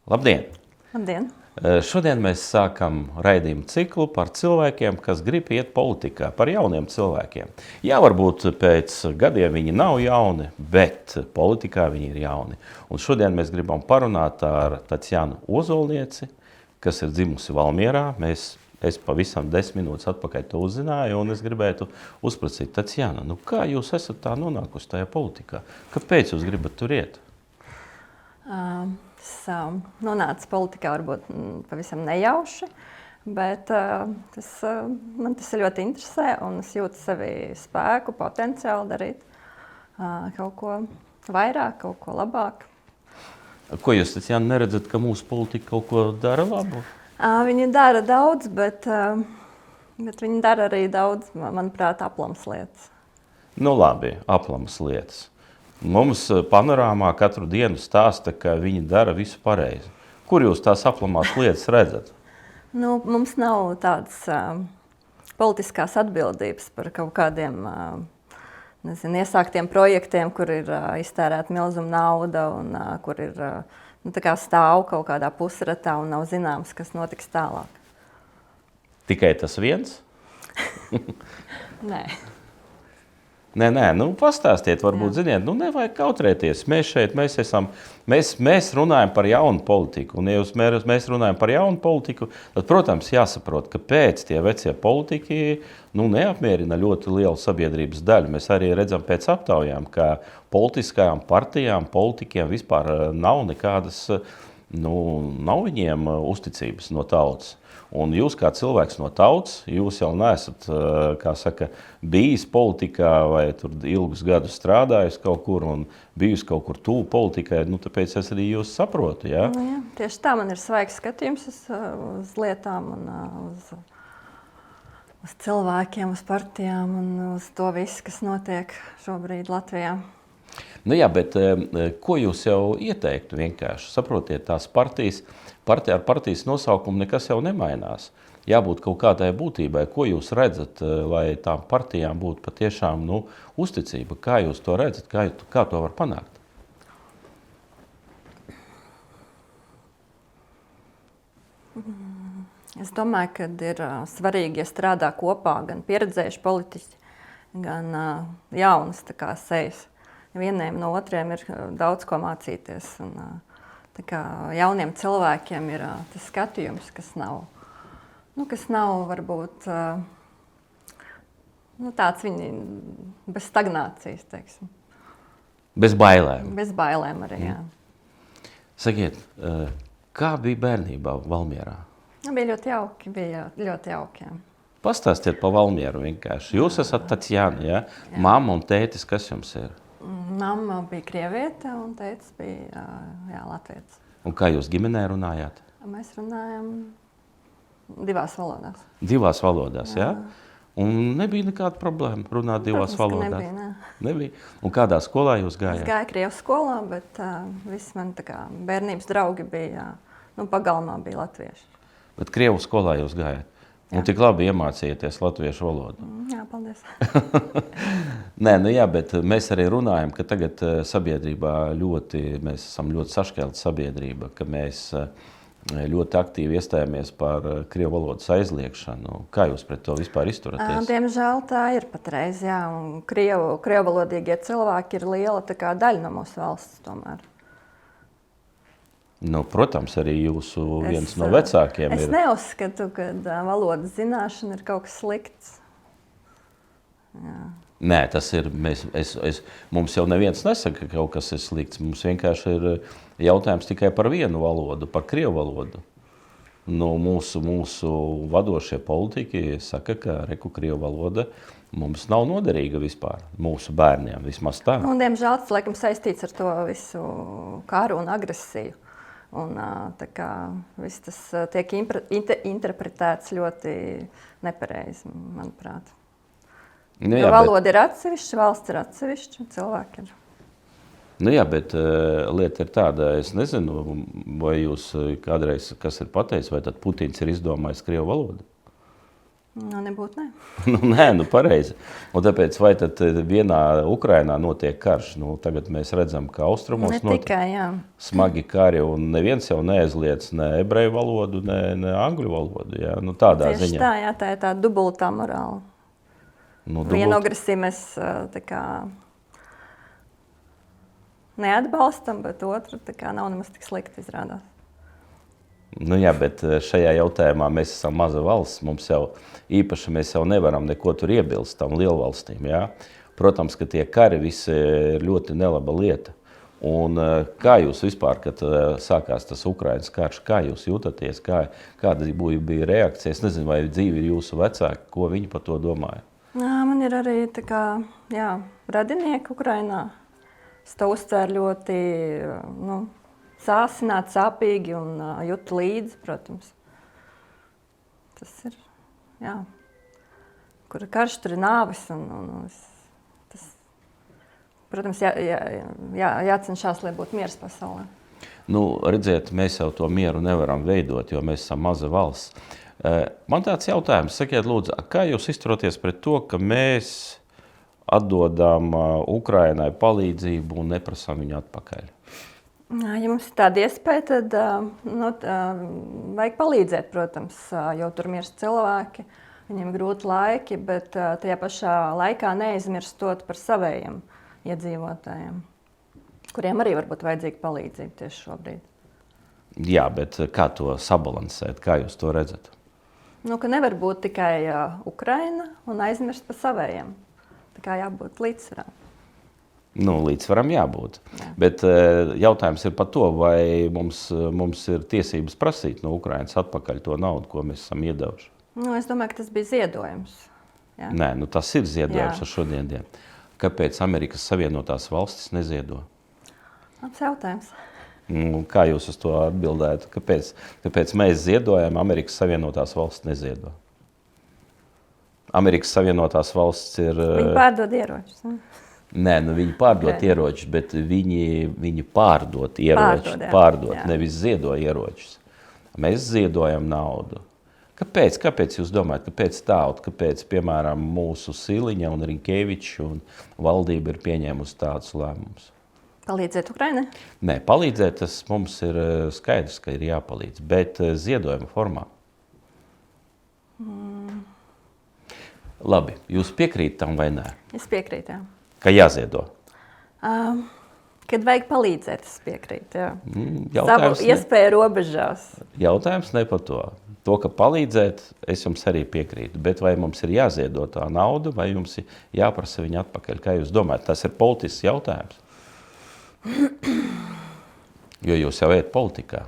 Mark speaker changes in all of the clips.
Speaker 1: Labdien!
Speaker 2: Labdien!
Speaker 1: Šodien mēs sākam raidījumu ciklu par cilvēkiem, kas grib iet politikā, par jauniem cilvēkiem. Jā, varbūt pēc gadiem viņi nav jauni, bet politikā viņi ir jauni. Un šodien mēs gribam parunāt ar Tatjanu Ozolnieci, kas ir dzimusi Valmierā. Es pavisam 10 minūtes atpakaļ to uzzināju, un es gribētu uzprasīt, Tatjana, kā jūs esat tā nonākusi tajā politikā? Kāpēc jūs gribat tur iet?
Speaker 2: Es nonācu politikā varbūt pavisam nejauši, bet man tas ļoti interesē, un es jūtu sevi spēku, potenciālu darīt kaut ko vairāk, kaut ko labāk.
Speaker 1: Ko jūs, Tatjana, neredzat, ka mūsu politika kaut ko dara labu?
Speaker 2: Viņi dara daudz, bet viņi dara arī daudz, manuprāt, aplamas lietas.
Speaker 1: Nu labi, aplamas lietas. Mums panorāmā katru dienu stāsta, ka viņi dara visu pareizi. Kur jūs tās aplamās lietas redzat?
Speaker 2: Mums nav tādas politiskās atbildības par kaut kādiem iesāktiem projektiem, kur ir iztērēta milzuma nauda un kur ir stāv kaut kādā pusratā un nav zināms, kas notiks tālāk.
Speaker 1: Tikai tas viens?
Speaker 2: Nē.
Speaker 1: Nē, pastāstiet, varbūt, ziniet, nevajag kautrēties. Mēs runājam par jaunu politiku, un ja mēs runājam par jaunu politiku, tad, protams, jāsaprot, ka pēc tie vecie politiķi neapmierina ļoti lielu sabiedrības daļu. Mēs arī redzam pēc aptaujām, ka politiskajām partijām, politikiem vispār nav nekādas, nav viņiem uzticības no tautas. Un jūs kā cilvēks no tautas, jūs jau neesat, bijis politikā vai tur ilgus gadus strādājis kaut kur un bijis kaut kur tuvu politikai, tāpēc es arī jūs saprotu, jā?
Speaker 2: Jā, tieši tā, man ir svaigs skatījums uz lietām un uz cilvēkiem, uz partijām un uz to visu, kas notiek šobrīd Latvijā.
Speaker 1: Jā, bet ko jūs jau ieteiktu vienkārši? Saprotiet, tās partijas ar partijas nosaukumu nekas jau nemainās. Jābūt kaut kādai būtībai. Ko jūs redzat, lai tām partijām būtu patiešām uzticība? Kā jūs to redzat? Kā to var panākt?
Speaker 2: Es domāju, ka ir svarīgi, ja strādā kopā gan pieredzējuši politiķi, gan jaunas sejas. Vieniem no otriem ir daudz ko mācīties. Un, jauniem cilvēkiem ir tas skatījums, kas nav varbūt tāds viņi bez stagnācijas, teiksim.
Speaker 1: Bez bailēm?
Speaker 2: Bez bailēm arī, jā.
Speaker 1: Sakiet, kā bija bērnībā Valmierā?
Speaker 2: Bija ļoti jauki, jā.
Speaker 1: Pastāstiet pa Valmieru vienkārši. Jūs esat Tatjana, jā? Mamma un tētis, kas jums ir?
Speaker 2: Mamma bija krieviete un tētis bija latvietis.
Speaker 1: Un kā jūs ģimenē runājāt?
Speaker 2: Mēs runājam 2 valodās.
Speaker 1: 2 valodās, jā? Un nebija nekāda problēma runāt 2 valodās? Nebija. Un kādā skolā jūs gājāt?
Speaker 2: Es gāju krievu skolā, bet visi mani bērnības draugi bija, pagalmā bija latvieši.
Speaker 1: Bet krievu skolā jūs gājāt? Un tik labi iemācījieties latviešu valodu.
Speaker 2: Jā, paldies.
Speaker 1: Nē, bet mēs arī runājam, ka tagad sabiedrībā mēs esam ļoti sašķelta sabiedrība, ka mēs ļoti aktīvi iestājāmies par krievu valodas aizliekšanu. Kā jūs pret to vispār izturaties?
Speaker 2: Diemžēl tā ir patreiz, jā. Un krievu valodīgie cilvēki ir liela daļa no mūsu valsts tomēr.
Speaker 1: Protams, arī viens no vecākiem ir.
Speaker 2: Es neuzskatu, ka valodas zināšana ir kaut kas slikts. Jā.
Speaker 1: Nē, tas ir. Mums jau neviens nesaka, ka kaut kas ir slikts. Mums vienkārši ir jautājums tikai par vienu valodu, par krievu valodu. Mūsu vadošie politiķi saka, ka krievu valoda mums nav noderīga vispār, mūsu bērniem, vismaz tā.
Speaker 2: Diemžēl tas laikam saistīts ar to visu karu un agresiju. Un viss tas tiek interpretēts ļoti nepareizi, manuprāt. Valoda ir atsevišķa, valsts ir atsevišķa, cilvēki ir.
Speaker 1: Bet lieta ir tāda, es nezinu, vai jūs kādreiz, kas ir pateicis, vai tad Putins ir izdomājis krievu valodu?
Speaker 2: Nu, nebūtu, ne.
Speaker 1: Nē, pareizi. Un tāpēc vai tad vienā Ukrainā notiek karš? Tagad mēs redzam, ka austrumos
Speaker 2: Ne tikai, jā.
Speaker 1: smagi kari, un neviens jau neaizliedz ne ebreju valodu, ne angļu valodu. Jā? Tādā
Speaker 2: Tieši
Speaker 1: ziņā.
Speaker 2: tā, jā, tā ir tā dubultā morāla. Vienu agresiju mēs tā kā neatbalstam, bet otru tā kā nav nemaz tik slikti izrādās.
Speaker 1: Jā, bet šajā jautājumā mēs esam maza valsts. Mums jau īpaši mēs jau nevaram neko tur iebilst tam lielvalstīm. Jā? Protams, ka tie kari visi ir ļoti nelaba lieta. Un kā jūs vispār, kad sākās tas Ukrainas karš, kā jūs jūtaties, kāda bija reakcija? Es nezinu, vai dzīvi ir jūsu vecāki, ko viņi par to domāja?
Speaker 2: Man ir arī tā kā, jā, radinieki Ukrainā. Es to uztvēru ļoti, sāsināt, sāpīgi un jūtu līdzi, protams. Tas ir, jā, kur karš, tur ir nāvis un tas, protams, jācenšas, lai būtu miers pasaulē.
Speaker 1: Redziet, mēs jau to mieru nevaram veidot, jo mēs esam maza valsts. Man tāds jautājums, sakiet lūdzu, kā jūs izturaties pret to, ka mēs atdodam Ukrainai palīdzību un neprasām viņu atpakaļ?
Speaker 2: Ja mums ir tāda iespēja, tad vajag palīdzēt, protams, jo tur mirst cilvēki, viņiem ir grūti laiki, bet tajā pašā laikā neaizmirstot par savējiem iedzīvotājiem, kuriem arī varbūt vajadzīga palīdzība tieši šobrīd.
Speaker 1: Jā, bet kā to sabalansēt, kā jūs to redzat?
Speaker 2: Ka nevar būt tikai Ukraina un aizmirst par savējiem. Tā kā jābūt līdzsvarā.
Speaker 1: Līdzsvaram jābūt.
Speaker 2: Jā.
Speaker 1: Bet jautājums ir par to, vai mums ir tiesības prasīt no Ukrainas atpakaļ to naudu, ko mēs esam iedevuši.
Speaker 2: Es domāju, ka tas bija ziedojums. Jā.
Speaker 1: Nē, tas ir ziedojums
Speaker 2: Jā.
Speaker 1: ar šodiendien. Kāpēc Amerikas Savienotās valstis neziedo?
Speaker 2: Labs jautājums.
Speaker 1: Kā jūs uz to atbildētu? Kāpēc mēs ziedojam, Amerikas Savienotās valstis neziedo? Amerikas Savienotās valstis ir...
Speaker 2: Viņi pārdod ieročus.
Speaker 1: Nē, viņi pārdod ieročus, bet viņi pārdod ieročus,
Speaker 2: Jā.
Speaker 1: nevis ziedo ieročus. Mēs ziedojam naudu. Kāpēc jūs domājat, kāpēc tauta, kāpēc, piemēram, mūsu Siliņa un Rinkēvičs un valdība ir pieņēmusi tādus lēmumus?
Speaker 2: Palīdzēt Ukrainai?
Speaker 1: Nē, palīdzēt, tas mums ir skaidrs, ka ir jāpalīdz, bet ziedojuma formā. Labi, jūs piekrīt tam vai nē?
Speaker 2: Es piekrītu, jā.
Speaker 1: Ka jāziedo?
Speaker 2: Kad vajag palīdzēt, es piekrītu, jā.
Speaker 1: Jautājums
Speaker 2: Savu iespēju robežās.
Speaker 1: Jautājums ne par to. To, ka palīdzēt, es jums arī piekrītu. Bet vai mums ir jāziedo tā nauda, vai jums ir jāprasa viņa atpakaļ? Kā jūs domājat? Tas ir politisks jautājums. Jo jūs jau ejat politikā.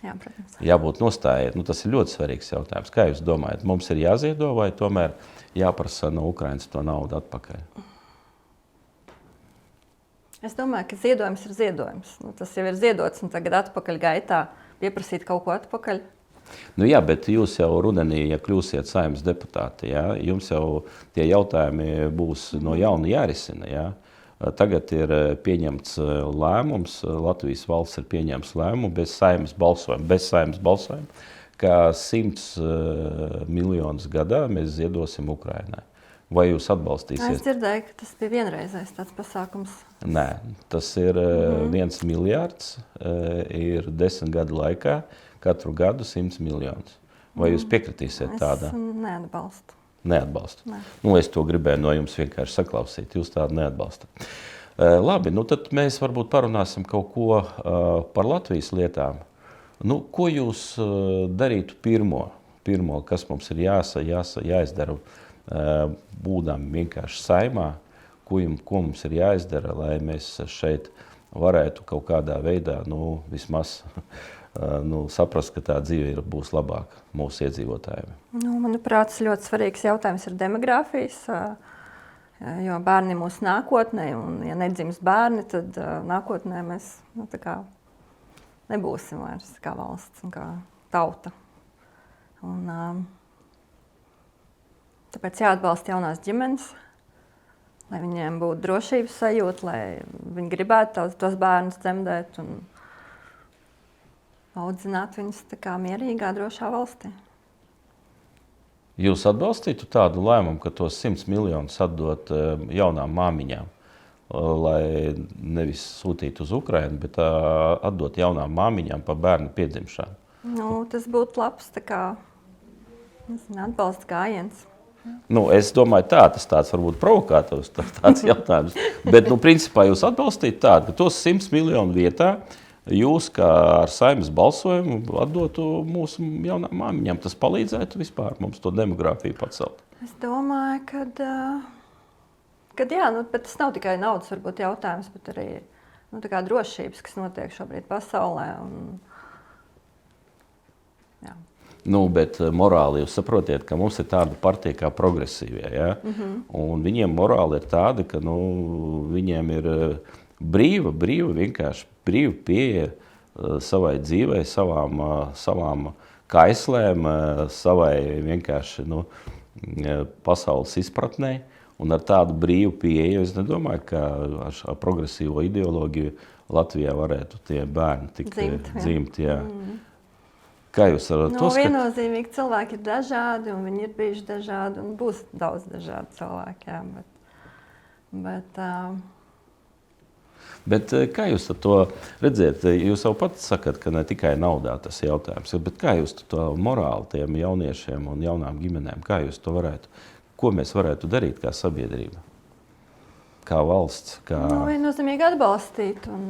Speaker 2: Jā, protams.
Speaker 1: Jābūt nostājai. Tas ir ļoti svarīgs jautājums. Kā jūs domājat? Mums ir jāziedo vai tomēr jāprasa no Ukrainas to naudu atpakaļ?
Speaker 2: Es domāju, ka ziedojums ir ziedojums. Tas jau ir ziedots un tagad atpakaļ gaitā pieprasīt kaut ko atpakaļ.
Speaker 1: Jā, bet jūs jau rudenī, ja kļūsiet Saeimas deputāti, jā, jums jau tie jautājumi būs no jauna jārisina. Jā. Tagad ir pieņemts lēmums, Latvijas valsts ir pieņemts lēmumu bez Saeimas balsojuma, ka 100 miljonus gadā mēs ziedosim Ukrainai. Vai jūs atbalstīsiet?
Speaker 2: Es dzirdēju, ka tas bija vienreizējs tāds pasākums.
Speaker 1: Nē, tas ir 1 miljārds, ir 10 gadu laikā, katru gadu 100 miljonus. Vai jūs piekritīsiet tādā?
Speaker 2: Es neatbalstu.
Speaker 1: Neatbalstu.
Speaker 2: Nē.
Speaker 1: Es to gribēju no jums vienkārši saklausīt. Jūs tādu neatbalstat. Labi, tad mēs varbūt parunāsim kaut ko par Latvijas lietām. Ko jūs darītu pirmo, kas mums ir jāizdara, būdam vienkārši Saeimā, ko mums ir jāizdara, lai mēs šeit varētu kaut kādā veidā vismaz saprast, ka tā dzīve būs labāka mūsu iedzīvotājiem.
Speaker 2: Manuprāt, tas ļoti svarīgs jautājums ir demogrāfijas, jo bērni ir mūsu nākotnē, un ja nedzims bērni, tad nākotnē mēs nebūsim vairs kā valsts un kā tauta. Tāpēc jāatbalsta jaunās ģimenes, lai viņiem būtu drošības sajūta, lai viņi gribētu tos bērnus dzemdēt un audzināt viņus tā kā mierīgā, drošā valstī.
Speaker 1: Jūs atbalstītu tādu lēmumu, ka tos 100 miljonus atdot jaunām māmiņām, lai nevis sūtītu uz Ukrainu, bet atdot jaunām māmiņām par bērnu piedzimšanu?
Speaker 2: Nu, tas būtu labs atbalsta gājiens.
Speaker 1: Es domāju, tas tāds varbūt provokātors tāds jautājums. Bet, principā jūs atbalstīt tādu, ka tos 100 miljonu vietā jūs, kā ar Saeimas balsojumu, atdotu mūsu jaunām māmiņām. Tas palīdzētu vispār mums to demogrāfiju pacelt.
Speaker 2: Es domāju, ka jā, bet tas nav tikai naudas varbūt jautājums, bet arī tā kā drošības, kas notiek šobrīd pasaulē. Jā.
Speaker 1: Bet morāli jūs saprotiet, ka mums ir tāda partija kā progresīvie. Ja? Un viņiem morāli ir tāda, ka viņiem ir brīva pieeja savai dzīvei, savām kaislēm, savai vienkārši pasaules izpratnē. Un ar tādu brīvu pieeju es nedomāju, ka ar progresīvo ideoloģiju Latvijā varētu tie bērni tik dzimt. Jā. Kā jūs ar to skatāt?
Speaker 2: Viennozīmīgi cilvēki ir dažādi, un viņi ir bijuši dažādi, un būs daudz dažādu cilvēku. Jā,
Speaker 1: Bet kā jūs to redzat? Jūs jau pats sakat, ka ne tikai naudā tas jautājums, bet kā jūs to morāli tiem jauniešiem un jaunām ģimenēm, kā jūs to ko mēs varētu darīt kā sabiedrība, kā valsts?
Speaker 2: Viennozīmīgi atbalstīt un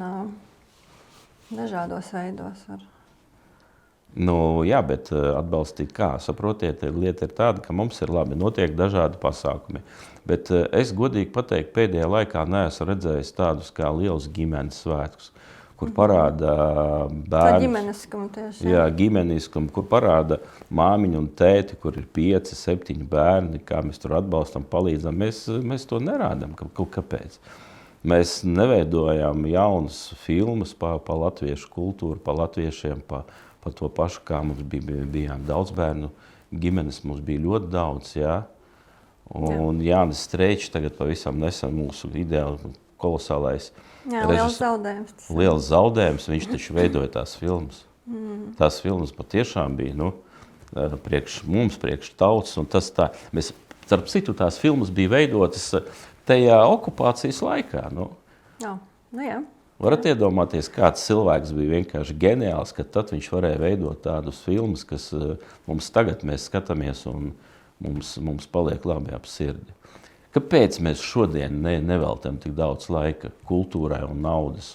Speaker 2: dažādos veidos.
Speaker 1: Jā, bet atbalstīt kā? Saprotiet, lieta ir tāda, ka mums ir labi, notiek dažādi pasākumi. Bet es godīgi pateiktu, pēdējā laikā neesmu redzējis tādus kā liels ģimenes svētkus, kur parāda bērnus.
Speaker 2: Tā ģimeniskumu tieši.
Speaker 1: Jā, ģimeniskumu, kur parāda māmiņu un tēti, kur ir 5, 7 bērni, kā mēs tur atbalstam, palīdzam. Mēs to nerādām. Kāpēc? Mēs neveidojam jaunas filmas par latviešu kultūru, par latviešiem, par to pašu, kā mums bijām daudz bērnu ģimenes, mums bija ļoti daudz, jā. Un Jānis Streičs tagad pavisam nesen mūsu ideāli kolosālais
Speaker 2: liels zaudējums.
Speaker 1: Liels zaudējums, viņš taču veidoja tās filmas. Tās filmas patiešām bija, priekš mums, priekš tautas, un tas tā, mēs, starp citu, tās filmas bija veidotas tajā okupācijas laikā,
Speaker 2: Jā.
Speaker 1: Varat iedomāties, kāds cilvēks bija vienkārši ģeniāls, ka tad viņš varēja veidot tādus filmas, kas mums tagad mēs skatāmies un mums paliek labi ap sirdi. Kāpēc mēs šodien neveltam tik daudz laika kultūrai un naudas?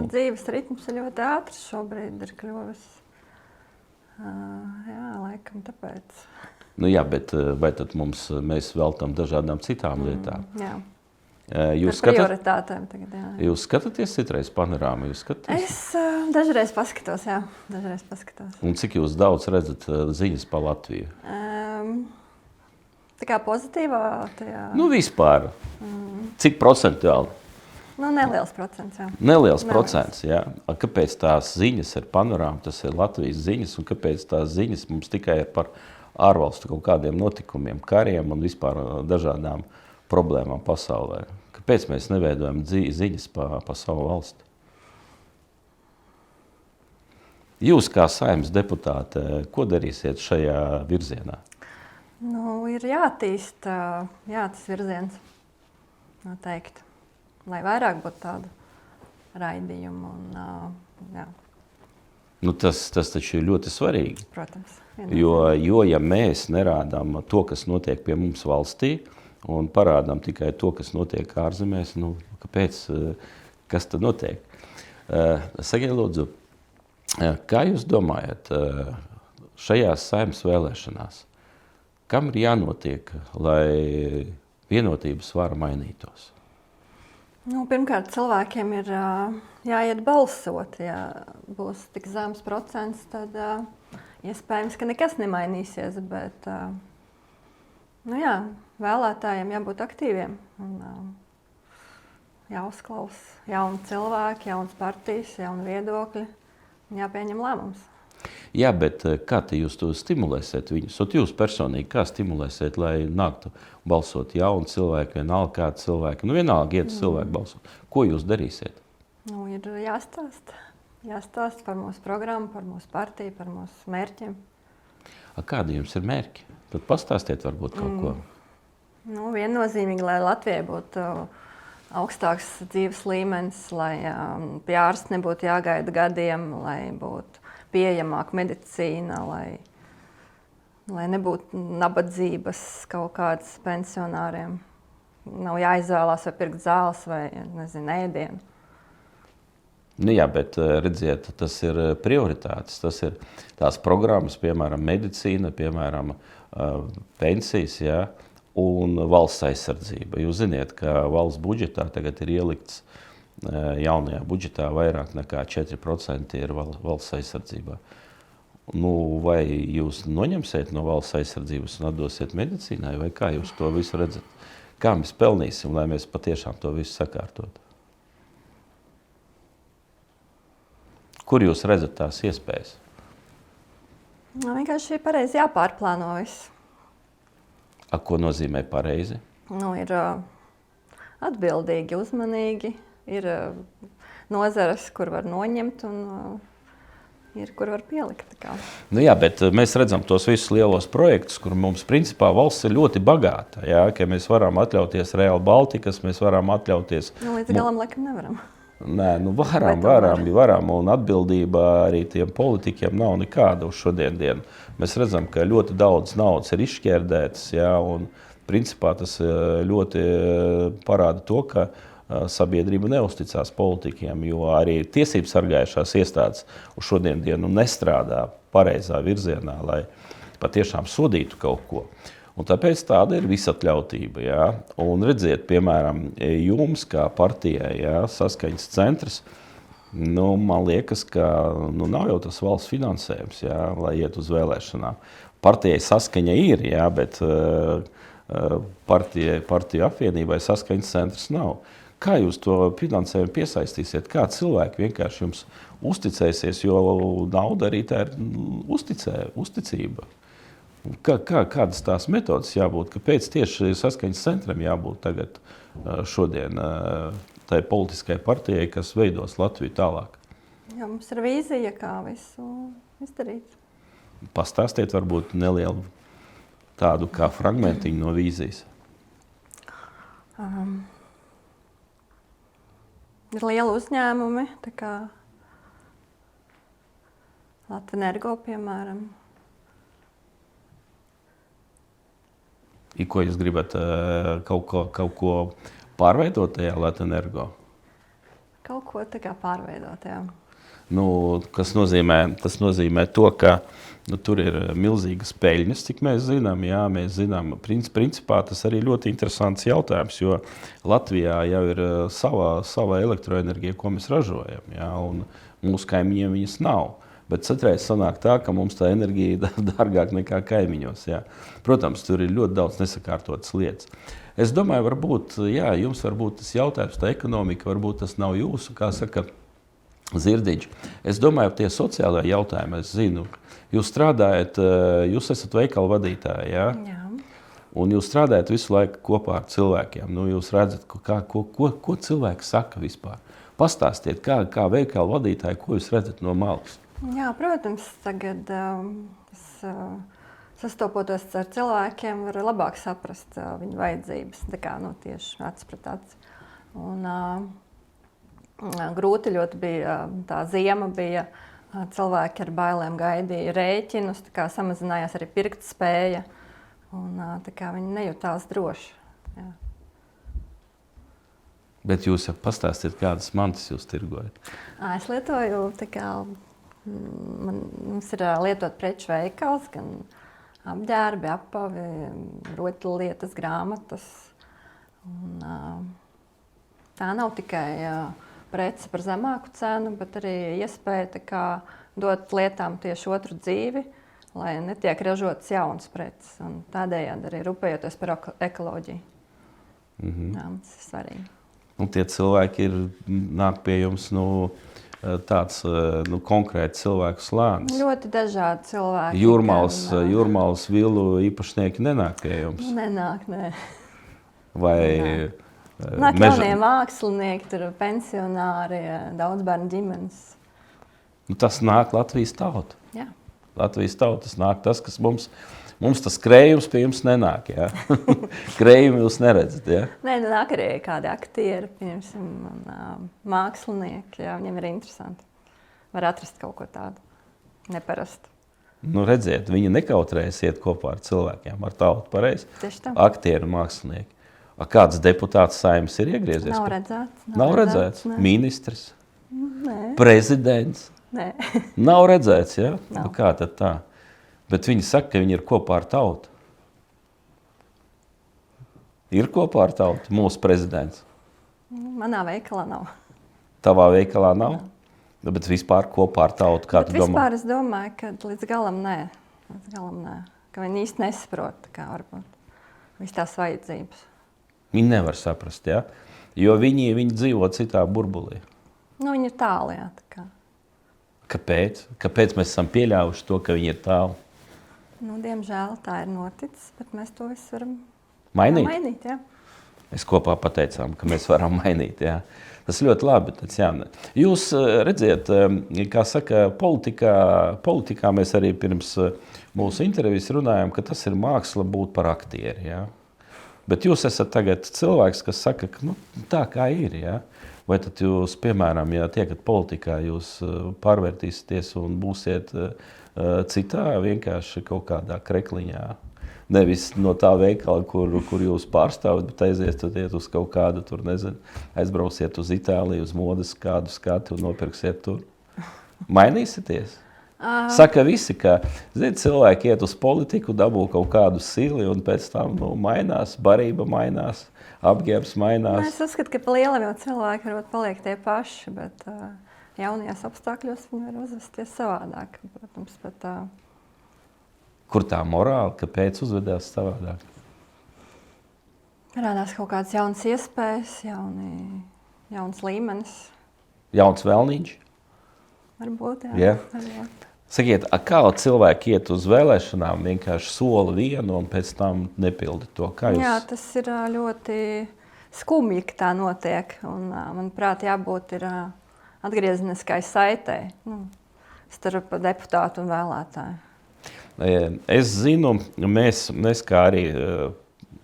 Speaker 2: Dzīves ritms ir ļoti ātrs šobrīd ir kļuvis. Laikam tāpēc.
Speaker 1: Jā, bet vai tad mēs veltam dažādām citām lietām?
Speaker 2: Jā.
Speaker 1: Jūs
Speaker 2: prioritātēm tagad, jā.
Speaker 1: Jūs skatāties citreiz panorāmu?
Speaker 2: Es dažreiz paskatos, jā.
Speaker 1: Un cik jūs daudz redzat ziņas par Latviju?
Speaker 2: Tā kā pozitīvā tajā?
Speaker 1: Vispār. Cik procentuāli?
Speaker 2: Neliels procents, jā.
Speaker 1: Neliels procents, jā. Kāpēc tās ziņas ir panorāma, tas ir Latvijas ziņas, un kāpēc tās ziņas mums tikai ir par ārvalstu kaut kādiem notikumiem, kariem un vispār dažādām problēmām pasaulē? Kāpēc mēs neveidojam ziņas pa savu valsti? Jūs kā Saeimas deputāte, ko darīsiet šajā virzienā?
Speaker 2: Ir jātīst tas virziens, noteikti, lai vairāk būtu tādu raidījumu.
Speaker 1: Tas taču ir ļoti svarīgi.
Speaker 2: Protams.
Speaker 1: Jo ja mēs nerādām to, kas notiek pie mums valstī, un parādām tikai to, kas notiek ārzemēs, kāpēc, kas tad notiek? Sakiet, lūdzu, kā jūs domājat šajās Saeimas vēlēšanās? Kam ir jānotiek, lai vienotības vara mainītos?
Speaker 2: Pirmkārt, cilvēkiem ir jāiet balsot. Ja būs tik zems procents, tad iespējams, ka nekas nemainīsies. Bet vēlētājiem jābūt aktīviem. Jāuzklausa jauni cilvēki, jaunas partijas, jauni viedokļi. Jāpieņem lēmums.
Speaker 1: Jā, bet kā jūs to stimulēsiet viņus? Jūs personīgi kā stimulēsiet, lai nāktu balsot jauni cilvēki, vienalga kādi cilvēki? Vienalga iet cilvēki balsot. Ko jūs darīsiet?
Speaker 2: Ir jāstāsta par mūsu programmu, par mūsu partiju, par mūsu mērķiem.
Speaker 1: Kādi jums ir mērķi? Tad pastāstiet varbūt kaut ko.
Speaker 2: Nu, viennozīmīgi, lai Latvijai būtu augstāks dzīves līmenis, lai pie ārsta nebūtu jāgaida gadiem, lai būtu pieejamāka medicīna, lai nebūtu nabadzības kaut kādas pensionāriem. Nav jāizvēlās vai pirkt zāles vai, ēdienu.
Speaker 1: Nu jā, bet redziet, tas ir prioritātes, tas ir tās programmas, piemēram, medicīna, piemēram, pensijas, jā, un valsts aizsardzība. Jūs ziniet, ka valsts budžetā tagad ir ielikts jaunajā budžetā vairāk nekā 4% ir valsts aizsardzībā. Nu, vai jūs noņemsiet no valsts aizsardzības un atdosiet medicīnai, vai kā jūs to visu redzat? Kā mēs pelnīsim, lai mēs patiešām to visu sakārtotu? Kur jūs redzat tās iespējas?
Speaker 2: Vienkārši ir pareizi jāpārplāno viss.
Speaker 1: Ko nozīmē pareizi?
Speaker 2: Nu, ir atbildīgi, uzmanīgi, ir nozares, kur var noņemt un ir, kur var pielikt.
Speaker 1: Nu jā, bet mēs redzam tos visus lielos projektus, kur mums principā valsts ir ļoti bagāta. Jā, ka mēs varam atļauties Real Baltikas, mēs varam atļauties...
Speaker 2: Līdz galam laikam nevaram.
Speaker 1: Nē, nu varam, un atbildība arī tiem politiķiem nav nekāda uz šodien dienu. Mēs redzam, ka ļoti daudz naudas ir izšķērdētas, jā, un principā tas ļoti parāda to, ka sabiedrība neusticās politiķiem, jo arī tiesības sargājušās iestādes uz šodien dienu nestrādā pareizā virzienā, lai patiešām sodītu kaut ko. Un tāpēc tāda ir visatļautība. Jā. Un redziet, piemēram, jums kā partijai, jā, Saskaņas centrs, nu, man liekas, ka nav jau tas valsts finansējums, jā, lai iet uz vēlēšanām. Partijai Saskaņa ir, jā, bet partiju apvienībai Saskaņas centrs nav. Kā jūs to finansējumu piesaistīsiet? Kā cilvēki vienkārši jums uzticēsies, jo nauda arī tā ir uzticība. Kādas tās metodas jābūt? Kāpēc tieši Saskaņas centram jābūt tagad šodien tai politiskai partijai, kas veidos Latviju tālāk?
Speaker 2: Jā, mums ir vīzija, kā visu izdarīt.
Speaker 1: Pastāstiet varbūt nelielu tādu kā fragmentiņu no vīzijas.
Speaker 2: Ir lieli uzņēmumi, tā kā Latvenergo, piemēram.
Speaker 1: Ko jūs gribat kaut ko pārveidot tajā Latvenergo?
Speaker 2: Kaut ko tā kā pārveidot, jā.
Speaker 1: Nu, tas nozīmē to, ka tur ir milzīgas peļņas, cik mēs zinām. Jā, mēs zinām, principā tas arī ļoti interesants jautājums, jo Latvijā jau ir sava elektroenerģija, ko mēs ražojam, jā, un mūsu kaimiņiem viņas nav. Bet citreiz sanāk tā, ka mums tā enerģija ir dārgāk nekā kaimiņos. Jā. Protams, tur ir ļoti daudz nesakārtotas lietas. Es domāju, varbūt, jā, jums varbūt tas jautājums, tā ekonomika, varbūt tas nav jūsu, kā saka, zirdiņš. Es domāju, tie sociālajie jautājumi, es zinu, jūs strādājat, jūs esat veikala vadītāji, jā?
Speaker 2: Jā.
Speaker 1: Un jūs strādājat visu laiku kopā ar cilvēkiem. Nu, jūs redzat, ko cilvēki saka vispār. Pastāstiet, kā veikala vadītāji, ko jūs redzat no malas?
Speaker 2: Jā, protams, tagad sastopoties ar cilvēkiem, var labāk saprast viņu vajadzības, tā kā tieši acis pret aci. Un grūti ļoti bija, tā ziema bija, cilvēki ar bailēm gaidīja rēķinus, tā kā samazinājās arī pirkt spēja, un tā kā viņi nejūtās droši. Jā.
Speaker 1: Bet jūs jau pastāstiet, kādas mantas jūs tirgojat?
Speaker 2: Es lietoju, tā kā mums ir lietot preču veikals, gan apģērbi, apavi, rotaļlietas, grāmatas. Un, tā nav tikai prece par zemāku cenu, bet arī iespēja tā kā dot lietām tieši otru dzīvi, lai netiek ražotas jaunas preces. Un tādējādi arī rūpējoties par ekoloģiju. Jā, tas ir svarīgi.
Speaker 1: Un tie cilvēki nāk pie jums, tāds konkrēts cilvēku slānis.
Speaker 2: Ļoti dažādi cilvēki.
Speaker 1: Jūrmālas vilu īpašnieki nenāk pie jums?
Speaker 2: Nenāk, nē.
Speaker 1: Vai
Speaker 2: nāk jaunie mākslinieki, tur pensionāri, daudz bērnu ģimenes.
Speaker 1: Tas nāk Latvijas tauta.
Speaker 2: Jā.
Speaker 1: Latvijas tautas nāk tas, kas mums tas krējums pie jums nenāk, jā. Krējumi jūs neredzat, jā.
Speaker 2: Nē, nāk arī kādi aktieri, piemēram, un mākslinieki, jā, viņiem ir interesanti. Var atrast kaut ko tādu neparastu.
Speaker 1: Nu, redziet, viņi nekautrējas iet kopā ar cilvēkiem, ar tautu, pareizi.
Speaker 2: Tieši tā.
Speaker 1: Aktieri, mākslinieki. Kāds deputāts Saeimas ir iegriezies?
Speaker 2: Nav redzēts.
Speaker 1: Nav redzēts?
Speaker 2: Ne.
Speaker 1: Ministrs?
Speaker 2: Nē.
Speaker 1: Prezidents?
Speaker 2: Nē.
Speaker 1: Nav redzēts, jā?
Speaker 2: Nav.
Speaker 1: Nu, kā tad tā? Bet viņi saka, ka viņi ir kopā ar tautu. Ir kopā ar tautu mūsu prezidents?
Speaker 2: Manā veikalā nav.
Speaker 1: Tavā veikalā nav? Bet vispār kopā ar tautu, kā
Speaker 2: Bet
Speaker 1: tu domā?
Speaker 2: vispār es domāju, ka līdz galam nē. Ka viņi īsti nesaprot, kā varbūt viss tās vajadzības.
Speaker 1: Viņi nevar saprast, jā? Jo viņi dzīvo citā burbulī.
Speaker 2: Nu, viņi ir tālu, jā, tā kā.
Speaker 1: Kāpēc? Kāpēc mēs esam pieļāvuši to, ka viņi ir tālu?
Speaker 2: Nu, diemžēl tā ir noticis, bet mēs to visu varam
Speaker 1: Mainīt?
Speaker 2: jā.
Speaker 1: Mēs kopā pateicām, ka mēs varam mainīt, jā. Tas ļoti labi. Jūs redziet, kā saka, politikā mēs arī pirms mūsu intervijas runājam, ka tas ir māksla būt par aktieri, jā. Bet jūs esat tagad cilvēks, kas saka, ka tā kā ir, jā. Vai tad jūs, piemēram, ja tiekat politikā, jūs pārvērtīsieties un būsiet citā vienkārši kaut kādā krekliņā? Nevis no tā veikala, kur jūs pārstāvat, bet aiziet uz kaut kādu, tur nezinu, aizbrausiet uz Itāliju, uz modes kādu skatu un nopirksiet tur. Mainīsieties? Saka visi, ka cilvēki iet uz politiku, dabū kaut kādu sili un pēc tam mainās, barība mainās, apģērbs mainās.
Speaker 2: Es uzskatu, ka pa lielam jau cilvēki varbūt paliek tie paši, bet jaunajās apstākļos viņi var uzvesties savādāk, protams, bet...
Speaker 1: Kur tā morāla, kāpēc uzvedās savādāk?
Speaker 2: Parādās kaut kādas jaunas iespējas, jauns līmenis.
Speaker 1: Jauns vēlniņš?
Speaker 2: Varbūt, jā.
Speaker 1: Yeah.
Speaker 2: Varbūt.
Speaker 1: Sakiet, kā cilvēki iet uz vēlēšanām, vienkārši sola vienu un pēc tam nepildi to? Kā jūs...
Speaker 2: Jā, tas ir ļoti skumji, ka tā notiek. Un, manuprāt, jābūt ir atgriezeniskai saitei starp deputātu un vēlētāju.
Speaker 1: Es zinu, mēs kā arī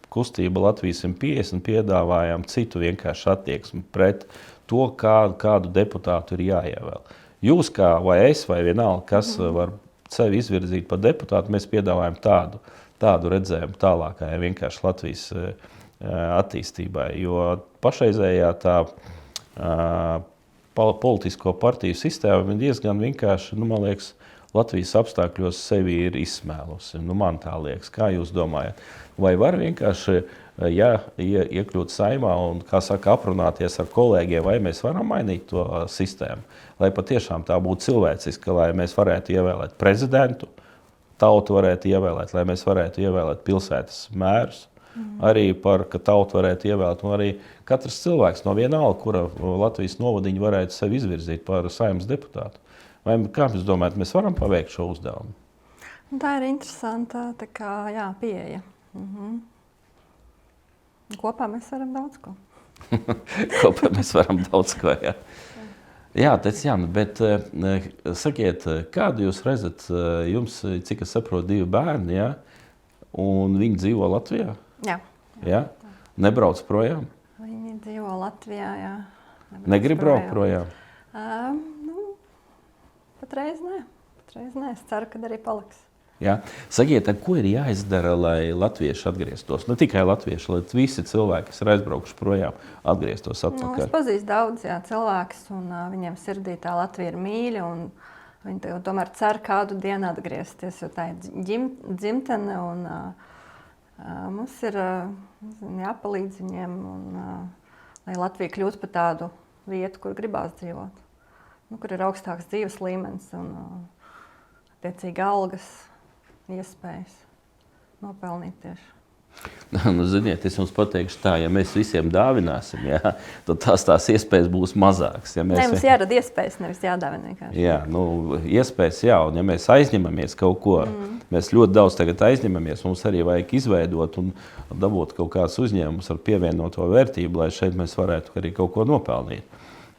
Speaker 1: kustība Latvijas 150 piedāvājām citu vienkārši attieksmi pret to, kādu deputātu ir jāievēl. Jūs kā vai es vai vienalga, kas var sevi izvirzīt par deputātu, mēs piedāvājam tādu redzējumu tālākajai vienkārši Latvijas attīstībai, jo pašreizējā tā politisko partiju sistēma ir diezgan vienkārši, man liekas, Latvijas apstākļos sevi ir izsmēlusi. Man tā liekas. Kā jūs domājat? Vai var vienkārši, iekļūt saimā un, kā saka, aprunāties ar kolēģiem, vai mēs varam mainīt to sistēmu? Lai patiešām tā būtu cilvēciska, lai mēs varētu ievēlēt prezidentu, tautu varētu ievēlēt, lai mēs varētu ievēlēt pilsētas mērus, arī ka tautu varētu ievēlēt, un arī katrs cilvēks no vienalga, kura Latvijas novadiņa varētu sevi izvirzīt par saimnes deputātu. Vai kā jūs domājat, mēs varam paveikt šo uzdevumu?
Speaker 2: Tā ir interesanta pieeja. Kopā mēs varam daudz ko.
Speaker 1: Kopā mēs varam daudz ko, jā. Jā, bet sakiet, kādu jūs redzat, jums, cik es saprotu, 2 bērni, jā, un viņi dzīvo Latvijā?
Speaker 2: Jā.
Speaker 1: Jā? Nebrauc projām?
Speaker 2: Viņi dzīvo Latvijā, jā.
Speaker 1: Negrib braukt projām?
Speaker 2: Patreiz nē. Es ceru, ka arī paliks.
Speaker 1: Jā. Sakiet, ko ir jāizdara, lai latvieši atgrieztos? Ne tikai latvieši, lai visi cilvēki, kas ir aizbraukuši projām, atgrieztos atpakaļ.
Speaker 2: Es pazīstu daudz cilvēkus, un viņiem sirdī tā Latvija ir mīļa, un viņi tomēr cer kādu dienu atgriezties, jo tā ir dzimtene, un mums ir jāpalīdz viņiem, un, lai Latvija kļūtu par tādu vietu, kur gribās dzīvot. Kur ir augstāks dzīves līmenis un attiecīgi algas, iespējas nopelnīt tieši.
Speaker 1: Ziniet, es jums pateikšu tā, ja mēs visiem dāvināsim, jā, tad tās iespējas būs mazākas. Ja
Speaker 2: mums jārada iespējas, nevis jādāvina vienkārši.
Speaker 1: Jā, iespējas jā, un ja mēs aizņemamies kaut ko, mēs ļoti daudz tagad aizņemamies, mums arī vajag izveidot un dabūt kaut kāds uzņēmums ar pievienoto vērtību, lai šeit mēs varētu arī kaut ko nopelnīt.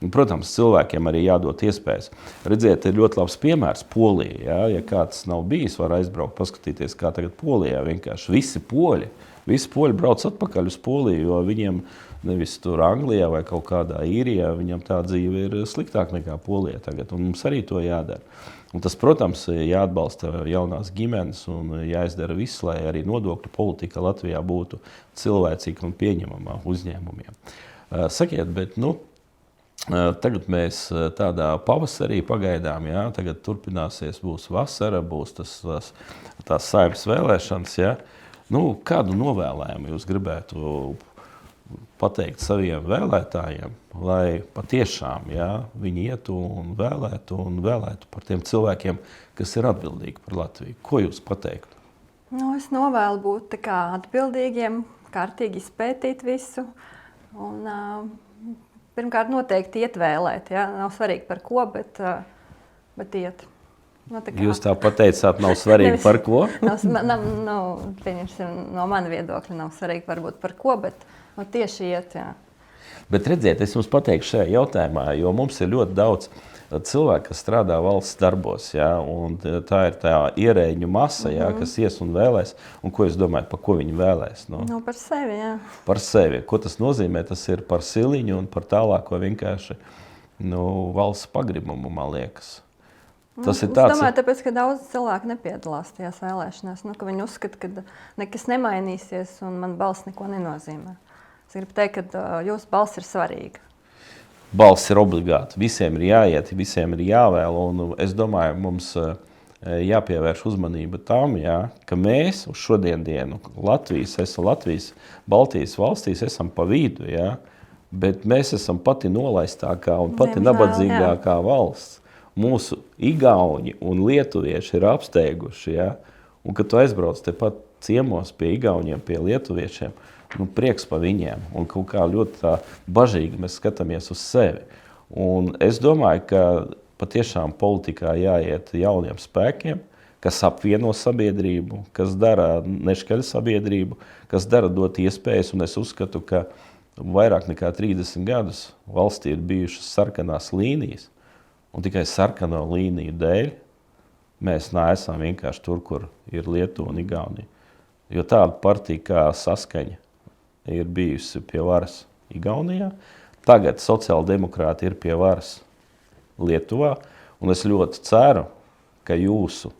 Speaker 1: Un, protams, cilvēkiem arī jādod iespējas. Redziet, ir ļoti labs piemērs Polijā. Ja kāds nav bijis, var aizbraukt, paskatīties, kā tagad Polijā vienkārši visi poļi brauc atpakaļ uz Poliju, jo viņiem nevis tur Anglijā vai kaut kādā Īrijā, viņam tā dzīve ir sliktāk nekā Polijā tagad, un mums arī to jādara. Un tas, protams, jāatbalsta jaunās ģimenes un jāizdara viss, lai arī nodokļu politika Latvijā būtu cilvēcīga un pieņemamā uzņēmumiem. Sakiet, bet, tagad mēs tādā pavasarī pagaidām, ja, tagad turpināsies, būs vasara, būs tās Saeimas vēlēšanas, ja. Kādu novēlējumu jūs gribētu pateikt saviem vēlētājiem, lai patiešām, ja, viņi ietu un vēlētu par tiem cilvēkiem, kas ir atbildīgi par Latviju? Ko jūs pateiktu?
Speaker 2: Es novēlu būt tā kā atbildīgiem, kārtīgi izpētīt visu un pirmkārt noteikti iet vēlēt. Ja? Nav svarīgi par ko, bet iet.
Speaker 1: Jūs tā pateicāt, nav svarīgi par ko?
Speaker 2: Pieņemsim, no mana viedokļa nav svarīgi varbūt par ko, bet tieši iet. Jā.
Speaker 1: Bet redziet, es jums pateikšu šajā jautājumā, jo mums ir ļoti daudz cilvēku, kas strādā valsts darbos, ja, un tā ir tā ierēģu masa, ja, kas ies un vēlēs. Un ko jūs domājat, par ko viņi vēlēs?
Speaker 2: Par sevi, jā.
Speaker 1: Par sevi. Ko tas nozīmē? Tas ir par siliņu un par tālāko vienkārši valsts pagrimumu, man liekas. Tas ir tāds...
Speaker 2: Es domāju, tāpēc, ka daudz cilvēku nepiedalās tajās vēlēšanās, ka viņi uzskata, ka nekas nemainīsies un man balss neko nenozīmē. Es gribu teikt, ka jūsu balss ir svarīga.
Speaker 1: Balss ir obligāti. Visiem ir jāiet, visiem ir jāvēl, un es domāju, mums jāpievērš uzmanība tam, ja, ka mēs uz šodienu Latvijas, Baltijas valstīs esam pa vidu, ja, bet mēs esam pati nolaistākā un pati nabadzīgākā valsts. Mūsu igauņi un lietuvieši ir apsteiguši, ja, un kad tu aizbrauc tepat ciemos pie igauņiem, pie lietuviešiem, prieks pa viņiem, un kaut kā ļoti tā bažīgi mēs skatāmies uz sevi. Un es domāju, ka patiešām politikā jāiet jauniem spēkiem, kas apvieno sabiedrību, kas dara nešķaļ sabiedrību, kas dara dot iespējas, un es uzskatu, ka vairāk nekā 30 gadus valstī ir bijušas sarkanās līnijas, un tikai sarkano līniju dēļ mēs neesam vienkārši tur, kur ir Lietuva un Igaunija. Jo tāda partija kā Saskaņa ir bijusi pie varas Igaunijā. Tagad sociāldemokrāti ir pie varas Lietuvā, un es ļoti ceru, ka jūsu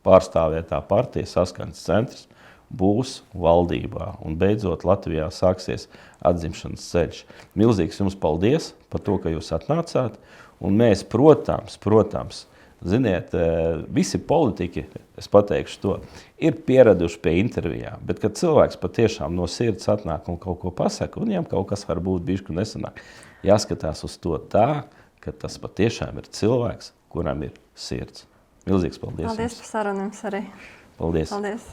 Speaker 1: pārstāvētā partija Saskaņas centrs būs valdībā, un beidzot Latvijā sāksies atzimšanas ceļš. Milzīgs jums paldies par to, ka jūs atnācāt, un mēs, protams, ziniet, visi politiķi, es pateikšu to, ir pieraduši pie intervijām, bet kad cilvēks patiešām no sirds atnāk un kaut ko pasaka, viņiem kaut kas var būt bišķi nesanāk. Jāskatās uz to tā, ka tas patiešām ir cilvēks, kuram ir sirds. Milzīgs paldies.
Speaker 2: Paldies par sarunu jums arī.
Speaker 1: Paldies.
Speaker 2: Paldies.